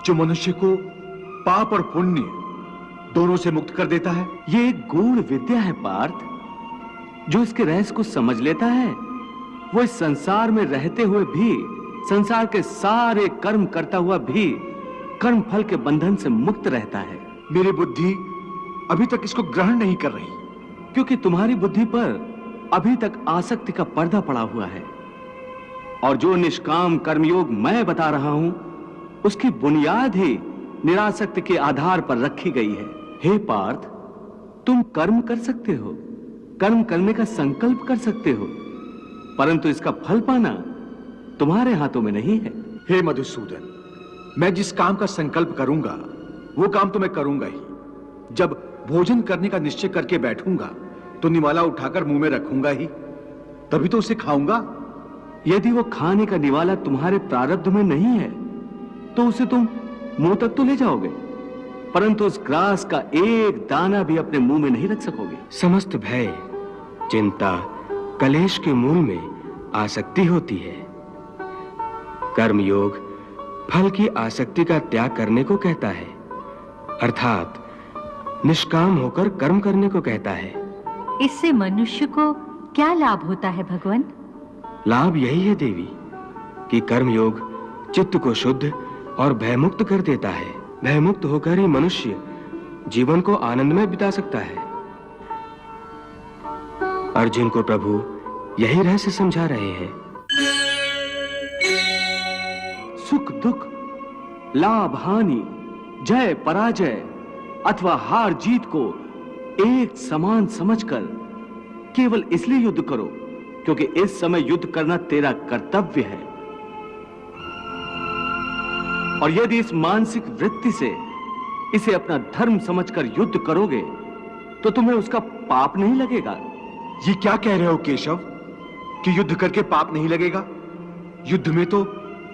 जो मनुष्य को पाप और पुण्य दोनों से मुक्त कर देता है। ये एक गूढ़ विद्या है पार्थ। जो इसके रहस्य को समझ लेता है वो इस संसार में रहते हुए भी, संसार के सारे कर्म करता हुआ भी कर्म फल के बंधन से मुक्त रहता है। मेरी बुद्धि अभी तक इसको ग्रहण नहीं कर रही, क्योंकि तुम्हारी बुद्धि पर अभी तक आसक्ति का पर्दा पड़ा हुआ है। और जो निष्काम कर्मयोग मैं बता रहा हूं उसकी बुनियाद ही निरासक्ति के आधार पर रखी गई है। हे पार्थ, तुम कर्म कर सकते हो, कर्म करने का संकल्प कर सकते हो, परंतु इसका फल पाना तुम्हारे हाथों में नहीं है। हे मधुसूदन, मैं जिस काम का संकल्प करूंगा वो काम तो मैं करूंगा ही। जब भोजन करने का निश्चय करके बैठूंगा तो निवाला उठाकर मुंह में रखूंगा ही, तभी तो उसे खाऊंगा। यदि वो खाने का निवाला तुम्हारे प्रारब्ध में नहीं है तो उसे तुम मुंह तक तो ले जाओगे, परंतु उस ग्रास का एक दाना भी अपने मुंह में नहीं रख सकोगे। समस्त भय, चिंता, कलेश के मूल में आसक्ति होती है। कर्मयोग फल की आसक्ति का त्याग करने को कहता है, अर्थात निष्काम होकर कर्म करने को कहता है। इससे मनुष्य को क्या लाभ होता है भगवान? लाभ यही है देवी कि कर्मयोग चित्त को शुद्ध और भयमुक्त कर देता है। भयमुक्त होकर ही मनुष्य जीवन को आनंद में बिता सकता है। अर्जुन को प्रभु यही रहस्य समझा रहे हैं। सुख दुख, लाभ हानि, जय पराजय अथवा हार जीत को एक समान समझकर केवल इसलिए युद्ध करो क्योंकि इस समय युद्ध करना तेरा कर्तव्य है। और यदि इस मानसिक वृत्ति से इसे अपना धर्म समझकर युद्ध करोगे तो तुम्हें उसका पाप नहीं लगेगा। ये क्या कह रहे हो केशव कि युद्ध करके पाप नहीं लगेगा? युद्ध में तो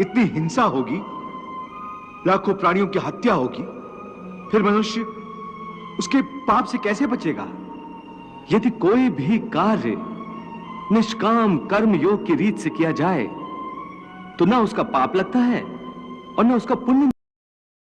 इतनी हिंसा होगी, लाखों प्राणियों की हत्या होगी, फिर मनुष्य उसके पाप से कैसे बचेगा? यदि कोई भी कार्य निष्काम कर्म योग की रीत से किया जाए तो ना उसका पाप लगता है और ना उसका पुण्य